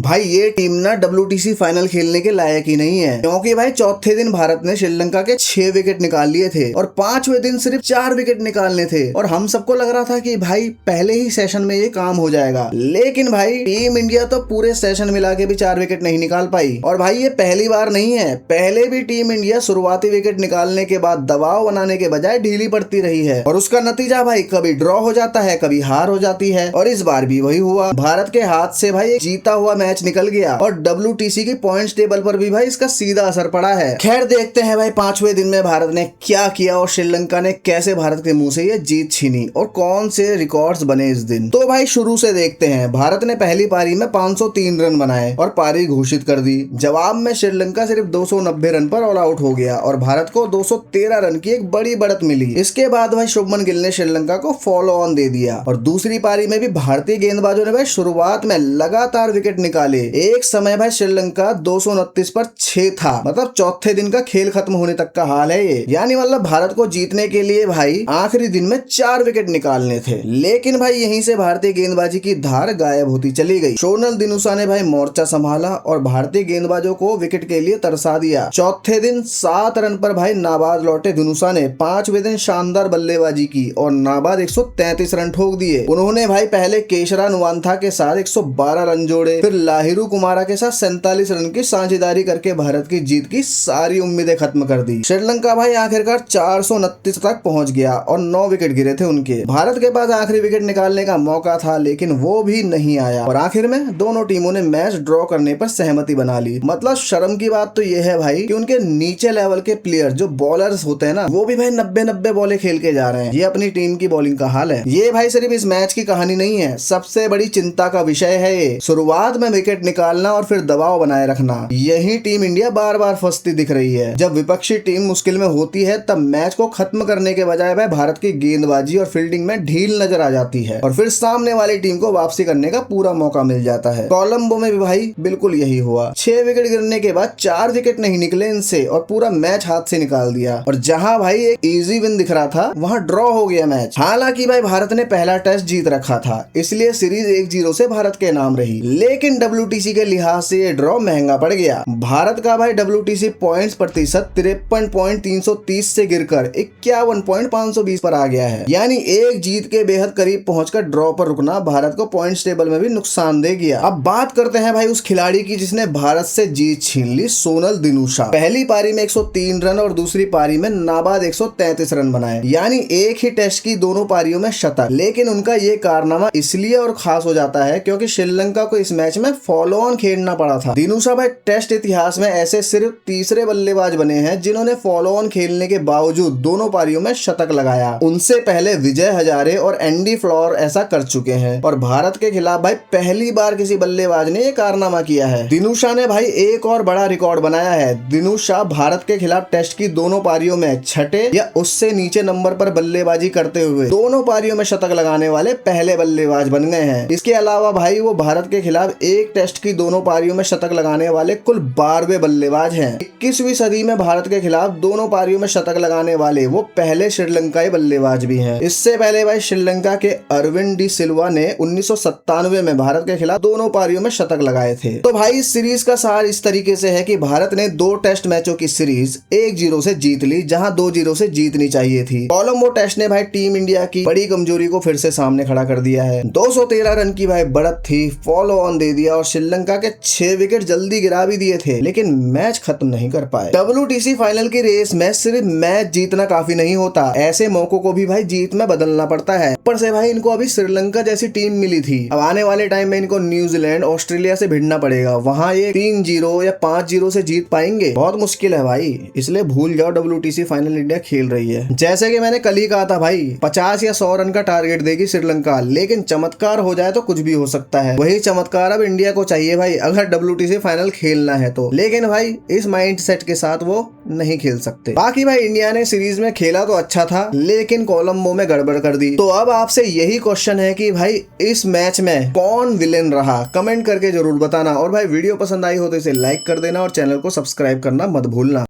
भाई ये टीम ना WTC फाइनल खेलने के लायक ही नहीं है, क्योंकि भाई चौथे दिन भारत ने श्रीलंका के 6 विकेट निकाल लिए थे और 5वें दिन सिर्फ 4 विकेट निकालने थे। और हम सबको लग रहा था कि भाई पहले ही सेशन में ये काम हो जाएगा, लेकिन भाई टीम इंडिया तो पूरे सेशन मिला के भी 4 विकेट नहीं निकाल पाई। और भाई ये पहली बार नहीं है, पहले भी टीम इंडिया शुरुआती विकेट निकालने के बाद दबाव बनाने के बजाय ढीली पड़ती रही है और उसका नतीजा भाई कभी ड्रॉ हो जाता है, कभी हार हो जाती है। और इस बार भी वही हुआ, भारत के हाथ से भाई एक जीता हुआ मैच निकल गया और WTC की पॉइंट्स टेबल पर भी भाई इसका सीधा असर पड़ा है। खैर देखते हैं भाई 5वें दिन में भारत ने क्या किया और श्रीलंका ने कैसे भारत के मुंह से ये जीत छीनी और कौन से रिकॉर्ड्स बने इस दिन। तो भाई शुरू से देखते हैं। भारत ने पहली पारी में 503 रन बनाए और पारी घोषित कर दी। जवाब में श्रीलंका सिर्फ 290 रन पर ऑल आउट हो गया और भारत को 213 रन की एक बड़ी बढ़त मिली। इसके बाद भाई शुभमन गिल ने श्रीलंका को फॉलो ऑन दे दिया और दूसरी पारी में भी भारतीय गेंदबाजों ने भाई शुरुआत में लगातार विकेट निकाले। एक समय भाई श्रीलंका 229 पर 6 था, मतलब चौथे दिन का खेल खत्म होने तक का हाल है ये। यानी मतलब भारत को जीतने के लिए भाई आखिरी दिन में 4 विकेट निकालने थे, लेकिन भाई यहीं से भारतीय गेंदबाजी की धार गायब होती चली गई। सोनल दिनुशा ने भाई मोर्चा संभाला और भारतीय गेंदबाजों को विकेट के लिए तरसा दिया। चौथे दिन 7 रन पर भाई नाबाद लौटे दिनुशा ने 5वें दिन शानदार बल्लेबाजी की और नाबाद 133 रन ठोक दिए। उन्होंने भाई पहले केशरा नुवांथा के साथ 112 रन जोड़े, फिर लाहिरू कुमारा के साथ 47 रन की साझेदारी करके भारत की जीत की सारी उम्मीदें खत्म कर दी। श्रीलंका भाई आखिरकार 429 तक पहुंच गया और 9 विकेट गिरे थे उनके। भारत के पास आखिरी विकेट निकालने का मौका था, लेकिन वो भी नहीं आया और आखिर में दोनों टीमों ने मैच ड्रॉ करने पर सहमति बना ली। मतलब शर्म की बात तो यह है भाई कि उनके नीचे लेवल के प्लेयर जो बॉलर्स होते हैं ना, वो भी भाई 90 बॉलें खेल के जा रहे हैं। ये अपनी टीम की बॉलिंग का हाल है। ये भाई सिर्फ इस मैच की कहानी नहीं है, सबसे बड़ी चिंता का विषय है ये। शुरुआत में विकेट निकालना और फिर दबाव बनाए रखना, यही टीम इंडिया बार बार फंसती दिख रही है। जब विपक्षी टीम मुश्किल में होती है तब मैच को खत्म करने के बजाय भाई भारत की गेंदबाजी और फील्डिंग में ढील नजर आ जाती है और फिर सामने वाली टीम को वापसी करने का पूरा मौका मिल जाता है। कोलंबो में भी भाई बिल्कुल यही हुआ। 6 विकेट गिरने के बाद 4 विकेट नहीं निकले इनसे और पूरा मैच हाथ से निकाल दिया। और जहां भाई एक इजी विन दिख रहा था, वहां ड्रॉ हो गया मैच। हालांकि भाई भारत ने पहला टेस्ट जीत रखा था, इसलिए सीरीज 1-0 से भारत के नाम रही, लेकिन WTC के लिहाज से ये ड्रॉ महंगा पड़ गया। भारत का भाई WTC पॉइंट्स प्रतिशत 53.330 से गिरकर 51.520 पर आ गया है। यानी एक जीत के बेहद करीब पहुंचकर ड्रॉ पर रुकना भारत को पॉइंट्स टेबल में भी नुकसानदेह किया। अब बात करते हैं भाई उस खिलाड़ी की जिसने भारत से जीत छीन ली, सोनल दिनुशा। पहली पारी में 103 रन और दूसरी पारी में नाबाद 133 रन बनाए, यानी एक ही टेस्ट की दोनों पारियों में शतक। लेकिन उनका ये कारनामा इसलिए और खास हो जाता है क्योंकि श्रीलंका को इस मैच में फॉलो ऑन खेलना पड़ा था। दिनुशा भाई टेस्ट इतिहास में ऐसे सिर्फ तीसरे बल्लेबाज बने हैं जिन्होंने फॉलो ऑन खेलने के बावजूद दोनों पारियों में शतक लगाया। उनसे पहले विजय हजारे और एंडी फ्लोर ऐसा कर चुके हैं और भारत के खिलाफ भाई पहली बार किसी बल्लेबाज ने ये कारनामा किया है। दिनुशा ने भाई एक और बड़ा रिकॉर्ड बनाया है। दिनुशा भारत के खिलाफ टेस्ट की दोनों पारियों में छठे या उससे नीचे नंबर पर बल्लेबाजी करते हुए दोनों पारियों में शतक लगाने वाले पहले बल्लेबाज बन गए हैं। इसके अलावा भाई वो भारत के खिलाफ एक टेस्ट की दोनों पारियों में शतक लगाने वाले कुल 12वें बल्लेबाज हैं। 21वीं सदी में भारत के खिलाफ दोनों पारियों में शतक लगाने वाले वो पहले श्रीलंकाई बल्लेबाज भी हैं। इससे पहले भाई श्रीलंका के अरविंद डी सिल्वा ने 1997 में भारत के खिलाफ दोनों पारियों में शतक लगाए थे। तो भाई इस सीरीज का सार इस तरीके से है कि भारत ने 2 टेस्ट मैचों की सीरीज 1-0 से जीत ली, जहां 2-0 से जीतनी चाहिए थी। कोलंबो टेस्ट ने भाई टीम इंडिया की बड़ी कमजोरी को फिर से सामने खड़ा कर दिया है। 213 रन की भाई बढ़त थी, फॉलो ऑन दे दिया और श्रीलंका के 6 विकेट जल्दी गिरा भी दिए थे, लेकिन मैच खत्म नहीं कर पाए। WTC फाइनल की रेस में सिर्फ मैच जीतना काफी नहीं होता, ऐसे मौकों को भी भाई जीत में बदलना पड़ता है। ऊपर से भाई इनको अभी श्रीलंका जैसी टीम मिली थी, अब आने वाले टाइम में इनको न्यूजीलैंड, ऑस्ट्रेलिया से भिड़ना पड़ेगा। वहां ये 3-0 या 5-0 से जीत पाएंगे, बहुत मुश्किल है भाई। इसलिए भूल जाओ WTC फाइनल इंडिया खेल रही है। जैसे कि मैंने कल ही कहा था भाई 50 या 100 रन का टारगेट देगी श्रीलंका, लेकिन चमत्कार हो जाए तो कुछ भी हो सकता है। वही चमत्कार अब इंडिया को चाहिए भाई अगर WTC फाइनल खेलना है तो। लेकिन भाई इस माइंड सेट के साथ वो नहीं खेल सकते। बाकी भाई इंडिया ने सीरीज में खेला तो अच्छा था, लेकिन कोलंबो में गड़बड़ कर दी। तो अब आपसे यही क्वेश्चन है कि भाई इस मैच में कौन विलेन रहा, कमेंट करके जरूर बताना। और भाई वीडियो पसंद आई हो तो इसे लाइक कर देना और चैनल को सब्सक्राइब करना मत भूलना।